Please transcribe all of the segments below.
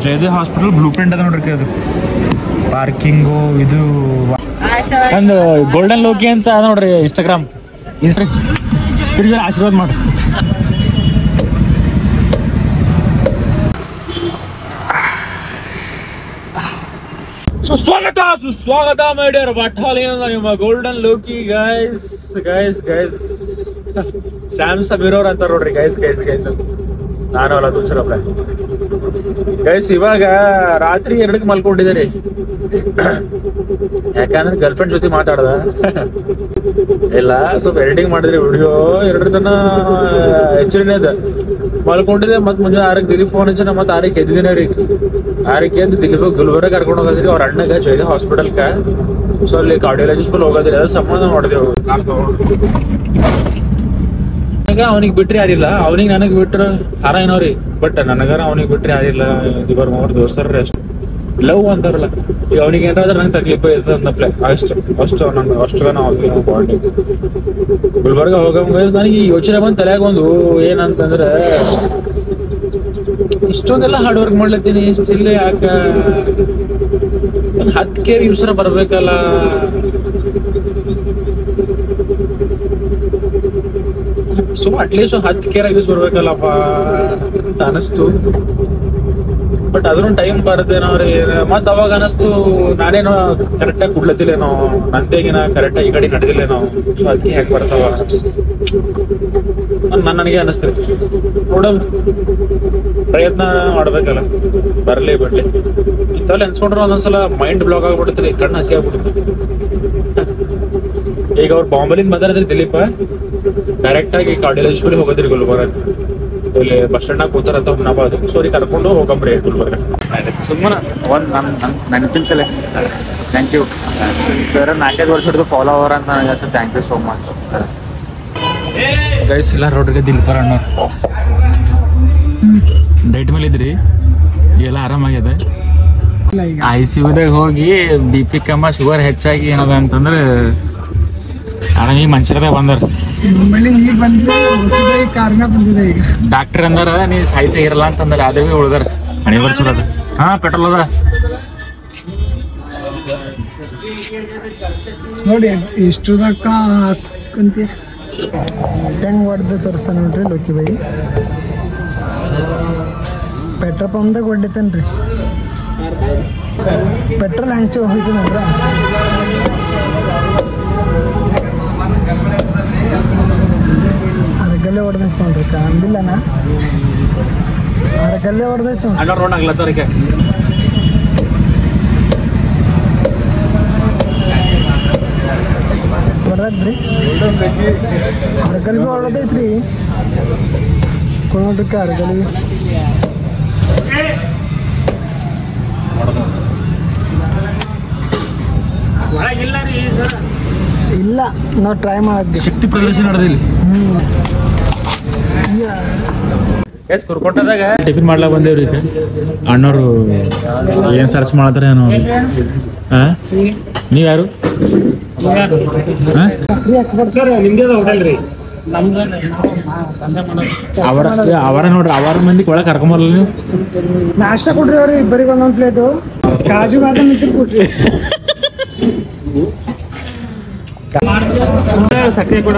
Jayadev hospital blue print ಅದ ನೋಡ್ರಿ ಅದು ಪಾರ್ಕಿಂಗು ಇದು ಒಂದು ಗೋಲ್ಡನ್ ಲೋಕಿ ಅಂತ ಅದ ನೋಡ್ರಿ ಇನ್ಸ್ಟಾಗ್ರಾಮ್ ತಿರ್ಗಿ ಆಶೀರ್ವಾದ ಮಾಡ್ರಿ. ಸುಸ್ವಾಗತ ಮೈ ಡಿಯರ್ ಬಟಾಲಿಯನ್ ನಿಮ್ಮ golden Loki guys guys guys Sam Sameer ಅವ್ರ ಅಂತ ನೋಡ್ರಿ ಗೈಸ್ ಗೈಸ್ ಗೈಸ್ ನಾನು ಅಲ್ಲ ತುಚ್ರಪ್ಪ ಗೈಸ್ ಇವಾಗ ರಾತ್ರಿ 2ಕ್ಕೆ ಮಲ್ಕೊಂಡಿದ್ದಾರೆ ಯಾಕಂದ್ರೆ ಗರ್ಲ್ ಫ್ರೆಂಡ್ ಜೊತೆ ಮಾತಾಡ್ದ ಇಲ್ಲ ಸ್ವಲ್ಪ ಎಡಿಟಿಂಗ್ ಮಾಡಿದ್ರಿ ವಿಡಿಯೋ 2 ತನ ಹೆಚ್ಚಿನ ಮಲ್ಕೊಂಡಿದ್ದೆ ಮತ್ ಮುಂಜಾನೆ 6ಕ್ಕೆ ದಿಲೀಪ್ ಫೋನ್ ಹಚ್ಚ ಮತ್ತೆ 6ಕ್ಕೆ ಎದ್ದಿದ್ದೀನಿ ರೀ 6ಕ್ಕೆ ಎದ್ದು ದಿಲೀಪ್ ಗುಲ್ಬರ್ಗ ಕರ್ಕೊಂಡು ಹೋಗೋದ್ರಿ ಅವ್ರ ಅಣ್ಣಗ ಜಯದೇವ್ ಹಾಸ್ಪಿಟಲ್ಕ ಸೊ ಅಲ್ಲಿ ಕಾರ್ಡಿಯಾಲಜಿಸ್ಟ್ ಹೋಗೋದ್ರಿ ಅದು ಸಂಬಂಧ ಮಾಡಿದೆವು ಅವನಿಗೆ ಬಿಟ್ರಿ ಯಾರಿಲ್ಲ ಅವನಿಗೆ ನನಗ್ ಬಿಟ್ರ ಹಾರ ಏನೋರಿ ಬಟ್ ನನಗಾರ ಅವನಿಗೆ ಬಿಟ್ರಿ ಯಾರಿಲ್ಲ ಇಬ್ಬರು 3 ದೋಸ್ತರ್ರಿ ಅಷ್ಟು ಲವ್ ಅಂತಾರಲ್ಲ ಈಗ ಅವನಿಗೆ ಏನಾದ್ರೆ ನಂಗೆ ತಕ್ಲೀಫ ಇರ್ತದೆ ಅನ್ನಪ್ಲೆ ಅಷ್ಟು ನಂಗೆ ಅಷ್ಟು ನಾವು ಬಾಂಡಿ ಗುಲ್ಬರ್ಗ ಹೋಗಂಗ ನನಗೆ ಯೋಚನೆ ಬಂದು ತಲೆಯಾಗ ಒಂದು ಏನಂತಂದ್ರೆ ಇಷ್ಟೊಂದೆಲ್ಲ ಹಾರ್ಡ್ ವರ್ಕ್ ಮಾಡ್ಲತ್ತೀನಿ ಸ್ಟಿಲ್ ಯಾಕ ಒಂದು 10K ವ್ಯೂಸರ ಬರ್ಬೇಕಲ್ಲ ಸೊ ಅಟ್ಲೀಸ್ಟ್ 10K ವ್ಯೂಸ್ ಬರ್ಬೇಕಲ್ಲಪ್ಪ ಅಂತ ಅನಿಸ್ತು ಬಟ್ ಅದ್ರೂ ಟೈಮ್ ಬರ್ತೇನವ್ರಿ ಮತ್ ಅವಾಗ ಅನಸ್ತು ನಾನೇನೋ ಕರೆಕ್ಟಾಗಿ ಕುಡ್ಲತ್ತಿಲ್ಲೇನೋ ನಂದೇಗಿನ ಕರೆಕ್ಟಾಗಿ ಈ ಕಡೆ ನಡೆದಿಲ್ಲೇನೋ ಸೊ ಅದಕ್ಕೆ ಹೇಗೆ ಬರ್ತಾವ ನನಗೆ ಅನಿಸ್ತೀರಿ ನೋಡಮ್ ಪ್ರಯತ್ನ ಮಾಡ್ಬೇಕಲ್ಲ ಬರ್ಲಿ ಬಿಡ್ಲಿ ಇಂಥವೆಲ್ಲ ಎನ್ಸ್ಕೊಂಡ್ರೆ ಒಂದೊಂದ್ಸಲ ಮೈಂಡ್ ಬ್ಲಾಕ್ ಆಗ್ಬಿಡ್ತೀರಿ ಕಣ್ಣು ಹಸಿ ಆಗ್ಬಿಡುತ್ತೆ ಈಗ ಅವ್ರು ಬಾಂಬೆಲಿಂದ ಬಂದಿದ್ರಿ ದಿಲೀಪ ಡೈರೆಕ್ಟ್ ಆಗಿ ಕಾರ್ಡಿಯಾಲಜಿಸ್ಟ್ ಹೋಗೋದ್ರಿ ಗುಲ್ಬರ್ಗ ಇಲ್ಲಿ ಬಸ್ ಸ್ಟ್ಯಾಂಡ್ ಕೂತಾರಂತ ಹುಮ್ನಾಬಾದ್ ಸೊ ಅವ್ರಿಗೆ ಕರ್ಕೊಂಡು ಹೋಗಂಬ್ರಿ ಗುಲ್ಬರ್ಗ ಸುಮ್ಮನೆ ಒಂದು ನೆನಪಿನ ಸಲ ಥ್ಯಾಂಕ್ ಯು ಬೇರೆ 4-5 ವರ್ಷ ಹಿಡಿದು ಫಾಲೋ ಅವರ್ ಅಂತ ನನಗೆ thank you so much guys ಇಲ್ಲ ರೋಡ್ಗೆ ದಿಲೀಪರ ಅಣ್ಣ ಡೇಟ್ ಮೇಲೆ ಇದ್ರಿ ಎಲ್ಲ ಆರಾಮಾಗ್ಯದ ICUದಾಗ ಹೋಗಿ BP ಕಮ್ಮ ಶುಗರ್ ಹೆಚ್ಚಾಗಿ ಏನದ ಅಂತಂದ್ರೆ ಅಣ್ಣ ಈಗ ಮನುಷ್ಯರದಾಗ ಬಂದಾರ ಡಾಕ್ಟರ್ ಅಂದಾರ ನೀ ಸಾಹಿತ್ಯ ಇರಲ್ಲ ಅಂತಂದ್ರೆ ಅದೇ ಉಳ್ದಾರ ಹಣಿ ಬರ್ಸೋದ ಹಾ ಪೆಟ್ರೋಲ್ ಅದ ನೋಡಿ ಎಷ್ಟು ಹಾಕಂತ ಹೆಂಗ್ ಹೊಡೆದ ತೋರಿಸ್ತಾನ ನೋಡ್ರಿ ಲೋಕಿ ಬೈ ಪೆಟ್ರೋಲ್ ಪಂಪ್ದಾಗ ಹೊಡಿತೇನ್ರಿ ಪೆಟ್ರೋಲ್ ಹಂಚು ಹೋಯ್ತು ನೋಡ್ರ ಅರಗಲ್ಲೇ ಹೊಡೆದೈತೆ ನೋಡ್ರಿ ಕಾಣಿಲ್ಲನ ಅರಗಲ್ಲೇ ಹೊಡೆದೈತೆ ರೋಡ್ ಆಗ್ಲತ್ತವ್ರಿಗೆ ಹೊಡೆದ್ರಿ ಅರಗಲ್ ಭೀ ಹೊಡೆದೈತ್ರಿ ನೋಡ್ರಿಕ ಅರಗಲ್ ಭೀ ಇಲ್ಲ ನಾವು ಟ್ರೈ ಮಾಡಿದ್ವಿ ಶಕ್ತಿ ಪ್ರದರ್ಶನ ನಡೆದಿಲ್ಲ ಎಸ್ ಕುರ್ಕೊಟ್ಟದಾಗ ಟಿಫಿನ್ ಮಾಡ್ಲಾಕ ಬಂದೇವ್ರಿ ಈಗ ಅಣ್ಣವ್ರು ಏನ್ ಸರ್ಚ್ ಮಾಡತ್ತಾರ ಏನೋ ನೀವ್ ಯಾರು ಅವರ ನೋಡ್ರಿ ಅವರ ಮಂದಿ ಒಳಗೆ ಕರ್ಕೊಂಬರಲ್ಲ ನೀವು ನಾಷ್ಟ ಕೊಡ್ರಿ ಅವ್ರಿ ಇಬ್ಬರಿಗೆ ಒಂದೊಂದ್ ಪ್ಲೇಟು ಕಾಜು ಬಾದಾಮ್ ಇಟ್ಟು ಕೊಡ್ರಿ ಸಕ್ಕರೆ ಕೊಡ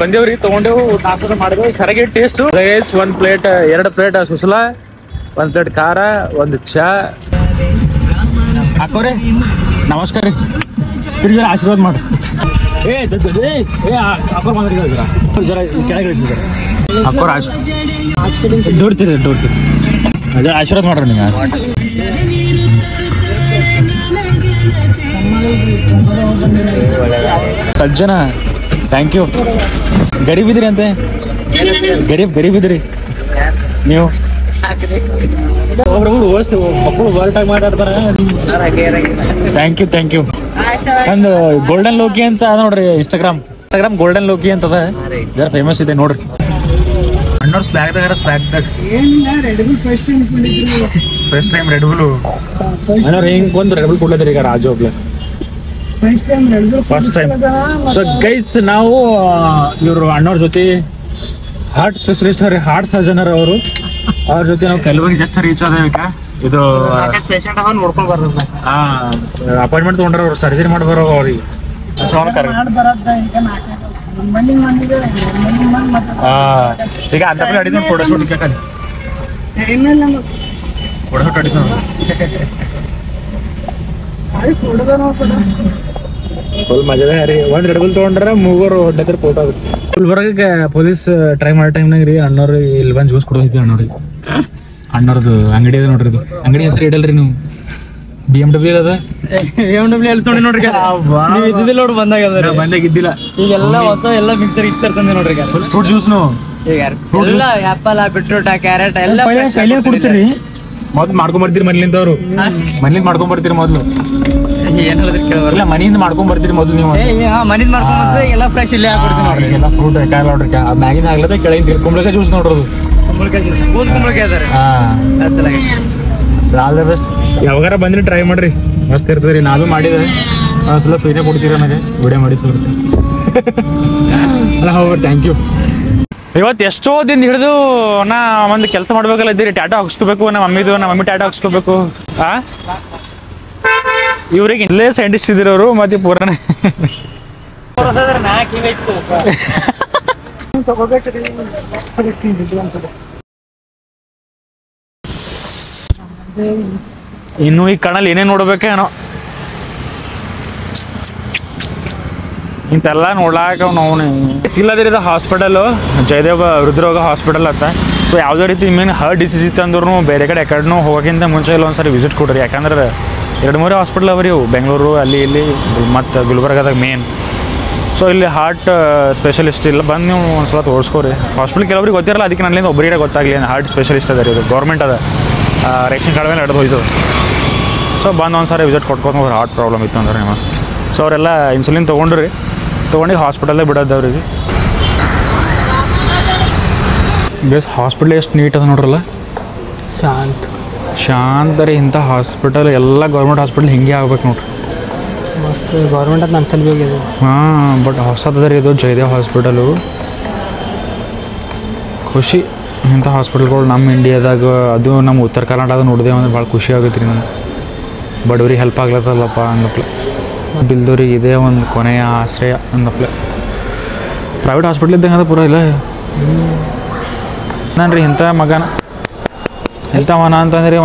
ಬಂದೇವ್ರಿ ತಗೊಂಡೇವು ನಾಷ್ಟ ಮಾಡಿದ್ವಿ ಸರಿಯಾಗಿ taste rice 1 plate 2 plate susla 1 plate ಖಾರ 1 ಚಾ ಹಾಕೋರಿ ನಮಸ್ಕಾರ ರೀ ತಿರ್ಗಿ ಆಶೀರ್ವಾದ ಮಾಡ್ರಿ ಅಕ್ಕೋರ್ ಬಂದ್ರಿ ಜರ ಕೆಳಗೆ ಅಕ್ಕೋರ್ ನೋಡ್ತೀರಿ ಅದ ಆಶೀರ್ವಾದ ಮಾಡ್ರಿ ನೀವು ಸಜ್ಜನ ಥ್ಯಾಂಕ್ ಯು ಗರೀಬ್ ಇದ್ರಿ ಅಂತೆ ಗರೀಬ್ ಇದ್ರಿ ನೀವು ಮಕ್ಕಳು ವರ್ಟಾಗಿ ಮಾತಾಡ್ತಾರ ಥ್ಯಾಂಕ್ ಯು ಒಂದು ಗೋಲ್ಡನ್ ಲೋಕಿ ಅಂತ ನೋಡ್ರಿ ಇನ್ಸ್ಟಾಗ್ರಾಮ್ ಗೋಲ್ಡನ್ ಲೋಕಿ ಅಂತ ಅದ ಜರ ಫೇಮಸ್ ಇದೆ ನೋಡ್ರಿ ಅಣ್ಣವ್ರ ಸ್ವ್ಯಾಗ್ದಾಗ ಫಸ್ಟ್ ಟೈಮ್ ರೆಡ್ ಬುಲ್ ಅಣ್ಣವ್ರು ಹೆಂಗ್ ಒಂದು ರೆಡ್ ಬುಲ್ ಕೊಡ್ಲತ್ತೀರಿ ಈಗ ರಾಜು ಒಬ್ಲೆ ಫಸ್ಟ್ ಟೈಮ್. ಸೊ ಗೈಸ್ ನಾವು ಇವರು ಅಣ್ಣವ್ರ ಜೊತೆ ಹಾರ್ಟ್ ಸ್ಪೆಷಲಿಸ್ಟ್ ಅವ್ರಿ, ಹಾರ್ಟ್ ಸರ್ಜನ್ ಅವರು, ಅವ್ರ ಜೊತೆ ನಾವು ಕೆಲವರಿಗೆ ಜಸ್ಟ್ ರೀಚ್ ಆದ ಇದು ಪೇಷಂಟ್ ನೋಡ್ಕೊಂಡ್ ಬರ್ತದ. ಅಪಾಯಿಂಟ್ಮೆಂಟ್ ತಗೊಂಡ್ರ ಅವ್ರು ಸರ್ಜರಿ ಮಾಡಿ ಬರೋ ಅವ್ರಿಗೆ. ಈಗ ಅಂತ ಅಡಿದ್ ಫೋಟೋ ಶೂಟ್ ಫೋಟೋ ಶೂಟ್ ಅಡಿದ್ ಫುಲ್ ಮಜಾ ರೀ. ಒಂದ್ ರೆಡ್ ಬುಲ್ ತಗೊಂಡ್ರ ಮೂವರು ಹೊಡ್ಡದ್ರ ಫೋಟೋ. ಗುಲ್ಬರ್ಗಕ್ಕೆ ಪೊಲೀಸ್ ಟ್ರೈ ಮಾಡೋ ಟೈಮ್ನಾಗ ರೀ ಅಣ್ಣವ್ರು ಇಲ್ಲಿ ಬಂದು ಜ್ಯೂಸ್ ಕೊಡೋದೈತಿ ಅಣ್ಣವ್ರಿಗೆ. ಅಣ್ಣವ್ರದ್ದು ಅಂಗಡಿ ಅದ ನೋಡ್ರಿ, ಇದು ಅಂಗಡಿ ಹೆಸರು ಇಡಲ್ರಿ ನೀವು. BMW ಅದ, BMW ಎಲ್ಲಿ ತೊಗೊಂಡಿ ನೋಡ್ರಿ ಇದ್ದಿಲ್ಲ ನೋಡ್ರಿ ಬಂದಾಗ ಇದ್ದಿಲ್ಲ. ಈಗೆಲ್ಲ ಹೊಸ ಎಲ್ಲ ಮಿಕ್ಸರ್ ತಂದೆ ನೋಡ್ರಿ ಫ್ರೂಟ್ ಜ್ಯೂಸ್ ಎಲ್ಲ ಆಪಲ್ ಬೀಟ್ರೂಟ್ ಕ್ಯಾರೆಟ್ ಎಲ್ಲ ಕೊಡ್ತೀರಿ. ಮೊದ್ಲು ಮಾಡ್ಕೊಂಡ್ ಬರ್ತೀರಿ ಮನೇಲಿಂದವ್ರು, ಮನೇಲಿಂದ ಮಾಡ್ಕೊಂಡ್ ಬರ್ತೀರಿ ಮೊದ್ಲು. ಇಲ್ಲ ಮನೆಯಿಂದ ಮಾಡ್ಕೊಂಡ್ ಬರ್ತೀರಿ ಮೊದ್ಲು ನೀವು. ಮನಿಂದ ಮಾಡ್ಕೊಂಡ್ರೆ ಎಲ್ಲ ಫ್ರೆಶ್ ಇಲ್ಲೇ ಹಾಕೊಡ್ತೀನಿ ನೋಡ್ರಿ. ಎಲ್ಲ ಫ್ರೂಟ್ ನೋಡ್ರಿ, ಮ್ಯಾಗಿನ ಆಗ್ಲದ ಕೆಳಗಿನ ಕುಂಬಳಕಾಯಿ ಜ್ಯೂಸ್ ನೋಡ್ರಿ. All the best. ಯಾವಾಗಾರ ಬಂದ್ರಿ ಟ್ರೈ ಮಾಡ್ರಿ, ಮಸ್ತ್ ಇರ್ತದ್ರಿ. ನಾವೂ ಮಾಡಿದೆ ಸ್ವಲ್ಪ ಫ್ರೀನೇ ಕೊಡ್ತೀರ ನನಗೆ ವಿಡಿಯೋ ಮಾಡಿ ಸರ್. ಅಲ್ಲ ಹೌದು, ಥ್ಯಾಂಕ್ ಯು. ಇವತ್ತು ಎಷ್ಟೋ ದಿನ ಹಿಡಿದು ನಾ ಒಂದು ಕೆಲಸ ಮಾಡ್ಬೇಕಲ್ಲ ಇದ್ದೀರಿ, ಟ್ಯಾಟೋ ಹಾಕ್ಸ್ಕೋಬೇಕು. ನಮ್ಮ ಮಮ್ಮಿ ಟ್ಯಾಟೋ ಹಾಕ್ಸ್ಕೋಬೇಕು. ಇವ್ರಿಗೆ ಇಲ್ಲೇ ಸೈಂಟಿಸ್ಟ್ ಇದ್ದಿರೋರು ಮತ್ತೆ ಪೂರಾನೇ ಇನ್ನು ಈ ಕಣ್ಣಲ್ಲಿ ಏನೇನು ನೋಡ್ಬೇಕೇನೋ ಇಂತೆಲ್ಲ ನೋಡ್ಲಾಕ ನಾವು ಇಲ್ಲದಿರೋದು ಹಾಸ್ಪಿಟಲು ಜಯದೇವ ಹೃದ್ರೋಗ ಹಾಸ್ಪಿಟಲ್ ಅಂತ. ಸೊ ಯಾವುದೇ ರೀತಿ ಮೇನ್ ಹಾರ್ಟ್ ಡಿಸೀಸ್ ಇತ್ತು ಅಂದ್ರೂ ಬೇರೆ ಕಡೆ ಎಕಡೆನೂ ಹೋಗೋಕ್ಕಿಂತ ಮುಂಚೆ ಇಲ್ಲ ಒಂದ್ಸರಿ ವಿಸಿಟ್ ಕೊಡ್ರಿ. ಯಾಕಂದ್ರೆ 2-3 ಹಾಸ್ಪಿಟಲ್ ಅವ ರೀ ಇವು, ಬೆಂಗಳೂರು ಅಲ್ಲಿ ಇಲ್ಲಿ ಮತ್ತು ಗುಲ್ಬರ್ಗದಾಗ ಮೇನ್. ಸೊ ಇಲ್ಲಿ ಹಾರ್ಟ್ ಸ್ಪೆಷಲಿಸ್ಟ್ ಇಲ್ಲ, ಬಂದು ನೀವು ಒಂದು ಸಲ ತೋರಿಸ್ಕೋರಿ. ಹಾಸ್ಪಿಟಲ್ ಕೆಲವ್ರಿಗೆ ಗೊತ್ತಿರಲ್ಲ, ಅದಕ್ಕೆ ನನ್ನಿಂದ ಒಬ್ಬರಿಗೆ ಗೊತ್ತಾಗಲಿ ಹಾರ್ಟ್ ಸ್ಪೆಷಲಿಸ್ಟ್ ಅದ ರೀ. ಇದು ಗೌರ್ಮೆಂಟ್ ಅದ, ರೇಷನ್ ಕಾರ್ಡ್ ಮೇಲೆ ನಡೆದು ಹೋಯ್ತು. ಸೊ ಬಂದು ಒಂದು ಸಾರಿ ವಿಸಿಟ್ ಕೊಟ್ಕೊಂಡು ಅವ್ರು ಹಾರ್ಟ್ ಪ್ರಾಬ್ಲಮ್ ಇತ್ತು ಅಂದ್ರೆ ನಿಮ್ಮ. ಸೊ ಅವರೆಲ್ಲ ಇನ್ಸುಲಿನ್ ತೊಗೊಂಡ್ರಿ, ತೊಗೊಂಡು ಹಾಸ್ಪಿಟಲ್ಲೇ ಬಿಡೋದು ಅವ್ರಿಗೆ. ಬೇಸ್ ಹಾಸ್ಪಿಟ್ಲ್ ಎಷ್ಟು ನೀಟ್ ಅದ ನೋಡ್ರಲ್ಲ, ಶಾಂತ ರೀ. ಇಂಥ ಹಾಸ್ಪಿಟಲ್ ಎಲ್ಲ ಗೌರ್ಮೆಂಟ್ ಹಾಸ್ಪಿಟಲ್ ಹಿಂಗೆ ಆಗ್ಬೇಕು ನೋಡ್ರಿ. ಮಸ್ತ್ ಗೌರ್ಮೆಂಟ್ ಅಂತ ಅನ್ಸಲ್ವಿ ಹೋಗಿದೆ. ಬಟ್ ಹೊಸದ ರೀ ಇದು ಜಯದೇವ್ ಹಾಸ್ಪಿಟಲು. ಖುಷಿ ಇಂಥ ಹಾಸ್ಪಿಟಲ್ಗಳು ನಮ್ಮ ಇಂಡಿಯಾದಾಗ, ಅದು ನಮ್ಮ ಉತ್ತರ ಕರ್ನಾಟಕದಾಗ ನೋಡಿದೆ ಅಂದ್ರೆ ಭಾಳ ಖುಷಿ ಆಗುತ್ತೆ ರೀ ನನಗೆ. ಬಡವ್ರಿಗೆ ಹೆಲ್ಪ್ ಆಗ್ಲತ್ತಲ್ಲಪ್ಪ ಅಂದಪ್ಲೆ, ಬಿಲ್ದವ್ರಿಗೆ ಇದೇ ಒಂದು ಕೊನೆಯ ಆಶ್ರಯ ಅಂದಪ್ಲೆ. ಪ್ರೈವೇಟ್ ಹಾಸ್ಪಿಟ್ಲ್ ಇದ್ದಂಗೆ ಅದ ಪೂರ ಇಲ್ಲ. ನಾನು ರೀ ಇಂಥ ಮಗನ ಇಂಥ ಮನ ಅಂತಂದ್ರೆ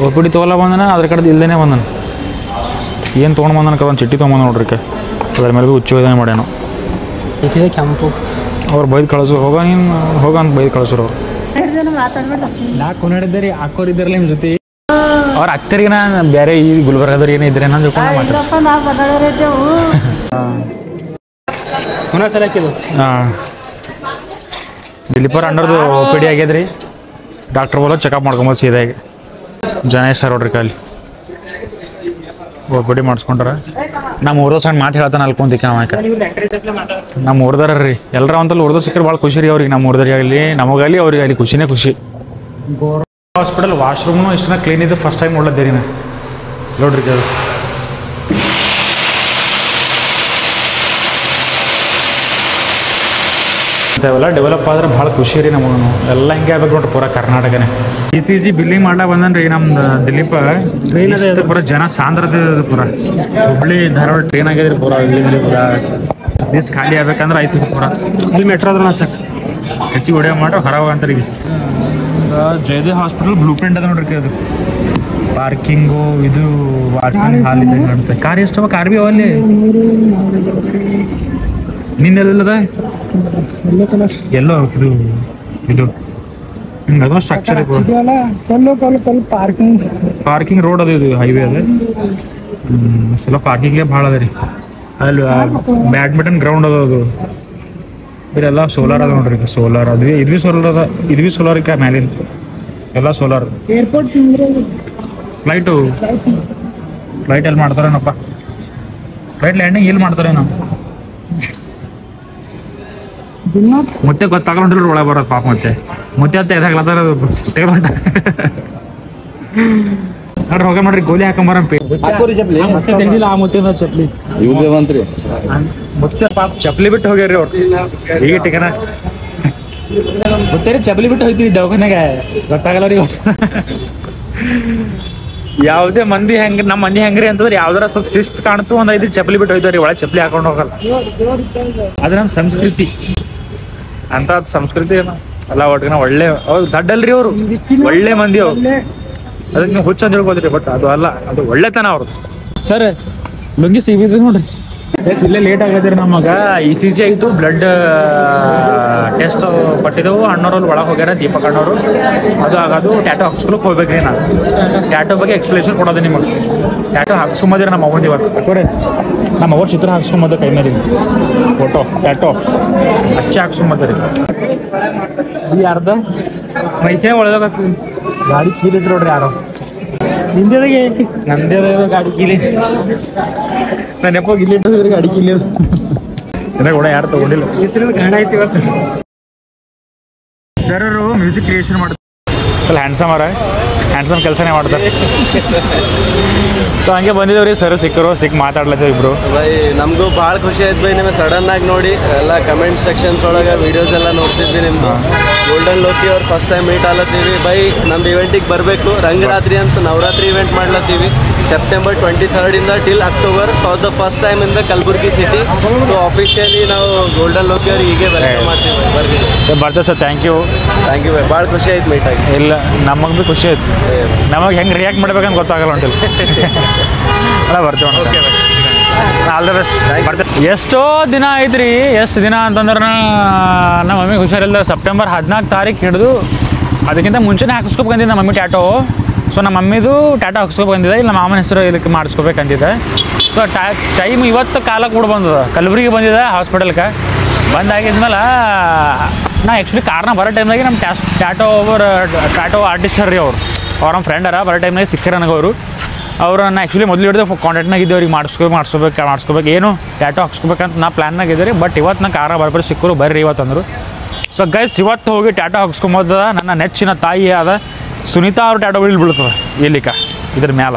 ಒಪ್ಪಿಡಿ ತೊಗೊಲ್ಲ ಬಂದನ, ಅದ್ರ ಕಡೆ ಇಲ್ದೇ ಬಂದನ. ಏನು ತೊಗೊಂಡು ಬಂದನಕ ಒಂದು ಚಿಟ್ಟಿ ತೊಗೊಂಬಂದ ನೋಡ್ರಿ, ಅದ್ರ ಮೇಲೆ ಭೀ ಹುಚ್ಚು ಇದಾನೆ ಮಾಡ್ಯಾನು. ಇಟ್ಟಿದೆ ಕೆಂಪು ಅವ್ರು ಬೈದು ಕಳಿಸು, ಹೋಗ ನೀನು ಹೋಗ ಅಂತ ಬೈದು ಕಳಿಸೋರು ಅವ್ರು. ಯಾಕೆ ಕೊನಾಡಿದ್ದೆ ರೀ ಹಾಕೋರಿದ್ದಾರಲ್ಲ ನಿಮ್ಮ ಜೊತೆ. ಅವ್ರ ಅಕ್ಕರಿಗೆ ನಾನು ಬೇರೆ ಈ ಗುಲ್ಬರ್ಗದವ್ರು ಏನೇ ಇದ್ರೆ ನಾನು ತಿಳ್ಕೊಂಡು ಹಾಂ. ದಿಲೀಪರ್ ಅಂಡರ್ದು OPD ಆಗ್ಯದ್ರಿ. ಡಾಕ್ಟ್ರ್ ಬೋಲೋ ಚೆಕಪ್ ಮಾಡ್ಕೊಂಬೋದು ಸೀದಾಗಿ. ಜನೇಶ್ ಸರ್ ನೋಡ್ರಿ ಕಾಲಿ OPD ಮಾಡಿಸ್ಕೊಂಡ್ರ. ನಮ್ಮ ಊರ್ದ ಸಣ್ಣ ಮಾತು ಹೇಳ್ತಾನೆ ಅಲ್ಕೊಂತಿಕ್ಕೆ ನಾವು. ನಮ್ಮ ಊರ್ದಾರ ರೀ ಎಲ್ಲರ ಅಂತಲ್ಲಿ ಊರ್ದ ಸಿಕ್ಕರೆ ಭಾಳ ಖುಷಿ ರೀ ಅವ್ರಿಗೆ. ನಮ್ಮ ಊರ್ದವ್ರಿಗೆ ಆಗಲಿ ನಮಗಾಗಲಿ ಅವ್ರಿಗೆ ಅಲ್ಲಿ ಖುಷಿನೇ ಖುಷಿ. ಹಾಸ್ಪಿಟಲ್ ವಾಶ್ರೂಮ್ನು ಇಷ್ಟನ್ನ ಕ್ಲೀನ್ ಇದೆ, ಫಸ್ಟ್ ಟೈಮ್ ನೋಡ್ಲದ್ದೇ ರೀ ನಾ ನೋಡ್ರಿ. ಅದು ಇಂಥವೆಲ್ಲ ಡೆವಲಪ್ ಆದ್ರೆ ಭಾಳ ಖುಷಿ ರೀ ನಮಗೂ. ಎಲ್ಲ ಹಿಂಗೆ ಆಗ್ಬೇಕು ನೋಡ್ರಿ ಪೂರ ಕರ್ನಾಟಕನೇ. ECG ಬಿಲ್ಲಿಂಗ್ ಮಾಡ್ಲಾಕ ಬಂದನ್ ರೀ ನಮ್ಮ ದಿಲೀಪ. ಟ್ರೈನ್ ಅದೇ ಪೂರ ಜನ ಸಾಂದ್ರತೆ ಪೂರ ಹುಬ್ಳಿ ಧಾರವಾಡ ಟ್ರೈನ್ ಆಗ್ಯದ್ರಿ ಪೂರ. ಇಲ್ಲಿ ಪೂರ ಲಿಸ್ಟ್ ಖಾಲಿ ಆಗ್ಬೇಕಂದ್ರೆ ಆಯ್ತು ಪೂರ. ಇಲ್ಲಿ ಮೆಟ್ರೋ ಅದ್ರ ಹಚ್ಚಕ್ಕೆ ಹೆಚ್ಚಿಗೆ ವಿಡಿಯೋ ಮಾಡ್ರೆ ಹೊರಗೆ ಅಂತಾರೆ. ಈಗ ಜಯದೇವ್ ಹಾಸ್ಪಿಟಲ್ ಬ್ಲೂ ಪ್ರಿಂಟ್ ಅದ ನೋಡ್ರಿ. ಅದು ಪಾರ್ಕಿಂಗು, ಇದು ವಾಚ್ಮನ್ ಹಾಲ್ ಇದೆ ನೋಡುತ್ತೆ. ಕಾರ್ ಎಷ್ಟವ? ಕಾರ್ ಭೀ ಅವಲ್ಲಿ ನಿಂದೆಲ್ಲದ ಎಲ್ಲೋ ಇದು ಇದು ಹಿಂಗೆ ಅದೊಂದು ಸ್ಟ್ರಕ್ಚರ್ ಪಾರ್ಕಿಂಗ್ ರೋಡ್ ಅದು, ಇದು ಹೈವೇ ಅದ. ಸ್ವಲ್ಪ ಪಾರ್ಕಿಂಗೇ ಭಾಳ ಅದ ರೀ ಅಲ್ಲಿ. ಬ್ಯಾಡ್ಮಿಂಟನ್ ಗ್ರೌಂಡ್ ಅದ ಅದು. ಇದೆಲ್ಲ ಸೋಲಾರ್ ಅದ ನೋಡ್ರಿ. ಸೋಲಾರ್ ಅದು ಇದು ಭೀ ಸೋಲಾರ್ ಅದ, ಇದು ಭೀ ಸೋಲಾರ್ ಈಗ ಮ್ಯಾಲಿಂದ ಎಲ್ಲ ಸೋಲಾರ್. ಫ್ಲೈಟ್ ಎಲ್ಲಿ ಮಾಡ್ತಾರೇನಪ್ಪ? ಫ್ಲೈಟ್ ಲ್ಯಾಂಡಿಂಗ್ ಎಲ್ಲಿ ಮಾಡ್ತಾರೇನೋ ಮತ್ತೆ ಗೊತ್ತಾಗಲ್ರಿ ಒಳಗೆ ಬರೋದು ಪಾಪ. ಮತ್ತೆ ಅತ್ತ ಎದಾಗ್ಲತ್ತಾರ ತೆಗೆದುಂಟ. ನೋಡ್ರಿ ಹೋಗ ನೋಡ್ರಿ ಗೋಲಿ ಹಾಕೊಂಬರಂಪಿ ಮತ್ತೆ ತೆಗ್ದಿಲ್ಲ ಆ ಮುತ್ತಿನ ಚಪ್ಲಿ ಇವ್ದೇವಂತ್ರಿ ಮುತ್ತ ಪಾಪ ಚಪ್ಲಿ ಬಿಟ್ಟು ಹೋಗ್ಯಾರಿ ಅವ್ರು ಈಗ ಟಿಕನ ಮತ್ತೆ ಚಪ್ಲಿ ಬಿಟ್ಟು ಹೋಗ್ತೀವಿ ದವಾಖಾನೆಗೆ ಗೊತ್ತಾಗಲ್ಲ ರೀ ಯಾವುದೇ ಮಂದಿ ಹೆಂಗ್ ನಮ್ಮ ಮಂದಿ ಹೆಂಗ್ರಿ ಅಂತಂದ್ರೆ ಯಾವ್ದಾರ ಸ್ವಲ್ಪ ಶಿಸ್ತು ಕಾಣ್ತು ಒಂದ್ 5 ಚಪ್ಲಿ ಬಿಟ್ಟು ಹೋಯ್ತಾವ್ರಿ ಒಳಗೆ ಚಪ್ಲಿ ಹಾಕೊಂಡು ಹೋಗಲ್ಲ ಅದು ನಮ್ಮ ಸಂಸ್ಕೃತಿ ಅಂತ ಸಂಸ್ಕೃತಿ ಎಲ್ಲ ಒಟ್ಟಿಗೆ ಒಳ್ಳೆ ಅವ್ರು ದಡ್ಡಲ್ರಿ ಅವರು ಒಳ್ಳೆ ಮಂದಿ ಅವ್ರು ಅದಕ್ಕೆ ನೀವು ಹುಚ್ಚ ಅಂತ ಹೇಳ್ಬೋದ್ರಿ ಬಟ್ ಅದು ಅಲ್ಲ ಅದು ಒಳ್ಳೆತನ ಅವ್ರದ್ದು ಸರ್ ಲುಂಗಿ ಸಿಗಿದ್ರಿ ನೋಡ್ರಿ ಇಲ್ಲೇ ಲೇಟ್ ಆಗದ್ರಿ ನಮಗ ECG ಆಯ್ತು ಬ್ಲಡ್ ಟೆಸ್ಟ್ ಕೊಟ್ಟಿದ್ದೆವು ಅಣ್ಣವ್ರಲ್ಲಿ ಒಳಗೆ ಹೋಗ್ಯಾರ ದೀಪಕ್ ಅಣ್ಣವರು ಅದು ಆಗೋದು ಟ್ಯಾಟೋ ಹಾಕ್ಸ್ಕೊಳಕ್ ಹೋಗ್ಬೇಕ್ರಿ ನಾನು ಟ್ಯಾಟೋ ಬಗ್ಗೆ ಎಕ್ಸ್ಪ್ಲೇಷನ್ ಕೊಡೋದು ನಿಮಗೆ ಟ್ಯಾಟೋ ಹಾಕ್ಸ್ಕೊಂಬದ್ರಿ ನಮ್ಮ ಅವ್ವಂದು ಇವತ್ತು ಹಾಕೋರಿ ನಮ್ಮ ಅವ್ರ ಚಿತ್ರ ಹಾಕ್ಸ್ಕೊಂಬದ ಕೈ ಮೇಲೆ ಫೋಟೋ ಟ್ಯಾಟೋ ಹಚ್ಚಿ ಹಾಕ್ಸ್ಕೊಂಬದ್ರಿ ಯಾರ್ದ ಮೈಕೆ ಒಳದಾಗ ಗಾಡಿ ಕೀಲಿದ್ರು ನೋಡ್ರಿ ಯಾರೋ ನಿಂದೇದಾಗೆ ನಂದೇ ಗಾಡಿ ಕೀಲಿ ನಾನು ಎಪ್ಪ ಗಿಲ್ಲಿ ಇಟ್ಟಿದ್ರೆ ಗಾಡಿ ಕೀಲಿ ಕೂಡ ಯಾರು ತಗೊಂಡಿಲ್ಲ ಗಾಣ ಐತಿ ಇವತ್ತು ಸರ್ ಅವರು ಮ್ಯೂಸಿಕ್ ಕ್ರಿಯೇಷನ್ ಮಾಡ್ತಾರೆ ಸ್ವಲ್ಪ ಹ್ಯಾಂಡ್ಸಮ್ ಕೆಲಸನೇ ಮಾಡ್ತಾರೆ ಸೊ ಹಂಗೆ ಬಂದಿದ್ದೇವ್ರಿ ಸರ್ ಸಿಕ್ಕ ಮಾತಾಡ್ಲತ್ತೇವೆ ಇಬ್ರು ಬೈ ನಮಗೂ ಭಾಳ ಖುಷಿ ಆಯ್ತು ಬೈ ನಿಮಗೆ ಸಡನ್ ಆಗಿ ನೋಡಿ ಎಲ್ಲ ಕಮೆಂಟ್ ಸೆಕ್ಷನ್ಸ್ ಒಳಗೆ ವಿಡಿಯೋಸ್ ಎಲ್ಲ ನೋಡ್ತಿದ್ವಿ ನಿಮ್ದು ಗೋಲ್ಡನ್ ಲೋಕಿ ಅವ್ರು ಫಸ್ಟ್ ಟೈಮ್ ಮೀಟ್ ಆಲತ್ತೀವಿ ಬೈ ನಮ್ದು ಇವೆಂಟಿಗೆ ಬರಬೇಕು ರಂಗರಾತ್ರಿ ಅಂತ ನವರಾತ್ರಿ ಇವೆಂಟ್ ಮಾಡ್ಲತ್ತೀವಿ ಸೆಪ್ಟೆಂಬರ್ 23rd ಇಂದ till October for the first time in the Kalaburagi city so officially ನಾವು ಗೋಲ್ಡನ್ ಲೋಕಿ ಅವ್ರಿಗೆ ಹೀಗೆ ವೆಲ್ಕಮ್ ಮಾಡ್ತೀವಿ ಬರ್ತೀವಿ ಬರ್ತೇವೆ ಸರ್ ಥ್ಯಾಂಕ್ ಯು ಬೈ ಭಾಳ ಖುಷಿ ಆಯ್ತು ಮೀಟ್ ಆಗಿ ಇಲ್ಲ ನಮಗೆ ಭೀ ಖುಷಿ ಆಯ್ತು ನಮಗೆ ಹೆಂಗೆ ರಿಯಾಕ್ಟ್ ಮಾಡ್ಬೇಕಂತ ಗೊತ್ತಾಗಲ್ಲ ಹೊಂಟಿಲ್ಲ ಅಲ್ಲ ಬರ್ತೀವಿ ಓಕೆ ಆಲ್ ದ ಬೆಸ್ಟ್ ಬರ್ತೇವೆ ಎಷ್ಟೋ ದಿನ ಐತ್ರಿ ಎಷ್ಟು ದಿನ ಅಂತಂದ್ರೆ ನಮ್ಮ ಮಮ್ಮಿಗೆ ಹುಷಾರಿಲ್ಲ ಸೆಪ್ಟೆಂಬರ್ 14 ತಾರೀಕು ಹಿಡಿದು ಅದಕ್ಕಿಂತ ಮುಂಚೆನೇ ಹಾಕಿಸ್ಕೊಬೇಕು ಬಂದಿದ್ದೆ ನಮ್ಮ ಮಮ್ಮಿ ಟ್ಯಾಟೋ ಸೊ ನಮ್ಮ ಮಮ್ಮಿದು ಟ್ಯಾಟೋ ಹಾಕ್ಸ್ಕೊಬೇಕು ಬಂದಿದೆ ಇಲ್ಲ ಮಾಮನ ಹೆಸರು ಇದಕ್ಕೆ ಮಾಡಿಸ್ಕೋಬೇಕಂತಿದ್ದೆ ಸೊ ಟೈಮ್ ಇವತ್ತು ಕಾಲಕ್ಕೆ ಕೂಡ ಬಂದದ ಕಲಬುರ್ಗಿ ಬಂದಿದೆ ಹಾಸ್ಪಿಟಲ್ಗೆ ಬಂದಾಗಿದ್ಮೇಲೆ ನಾ ಆ್ಯಕ್ಚುಲಿ ಕಾರ್ನ ಬರೋ ಟೈಮ್ನಾಗೆ ನಮ್ಮ ಟ್ಯಾಟೋ ಆರ್ಟಿಸ್ಟರ್ ರೀ ಅವ್ರು ನಮ್ಮ ಫ್ರೆಂಡರ ಬರೋ ಟೈಮ್ನಾಗೆ ಸಿಕ್ಕಿರ ನನಗೆ ಅವ್ರನ್ನ ಆ್ಯಕ್ಚುಲಿ ಮೊದಲು ಹಿಡಿದು ಕಾಂಟ್ಯಾಕ್ಟ್ನಾಗ ಇದ್ದೆ ಅವ್ರಿಗೆ ಮಾಡಿಸ್ಕೋಬೇಕು ಏನು ಟ್ಯಾಟೋ ಹಾಕ್ಸ್ಕೋಬೇಕಂತ ನಾ ಪ್ಲ್ಯಾನ್ನಾಗ ಇದ್ದೆ ರೀ ಬಟ್ ಇವತ್ತು ನಾ ಕಾರ್ನ ಬರ್ಬರಿ ಸಿಕ್ಕರು ಬರ್ರಿ ಇವತ್ತು ಅಂದರು ಸೊ ಗೈಸ್ ಇವತ್ತು ಹೋಗಿ ಟ್ಯಾಟೋ ಹಾಕ್ಸ್ಕೊಂಬೋದ ನನ್ನ ನೆಚ್ಚಿನ ತಾಯಿ ಆದ ಸುನೀತಾ ಅವ್ರ ಟ್ಯಾಟೋ ಬೀಳ್ತದೆ ಇಲ್ಲಿಕ ಇದ್ರ ಮ್ಯಾಲ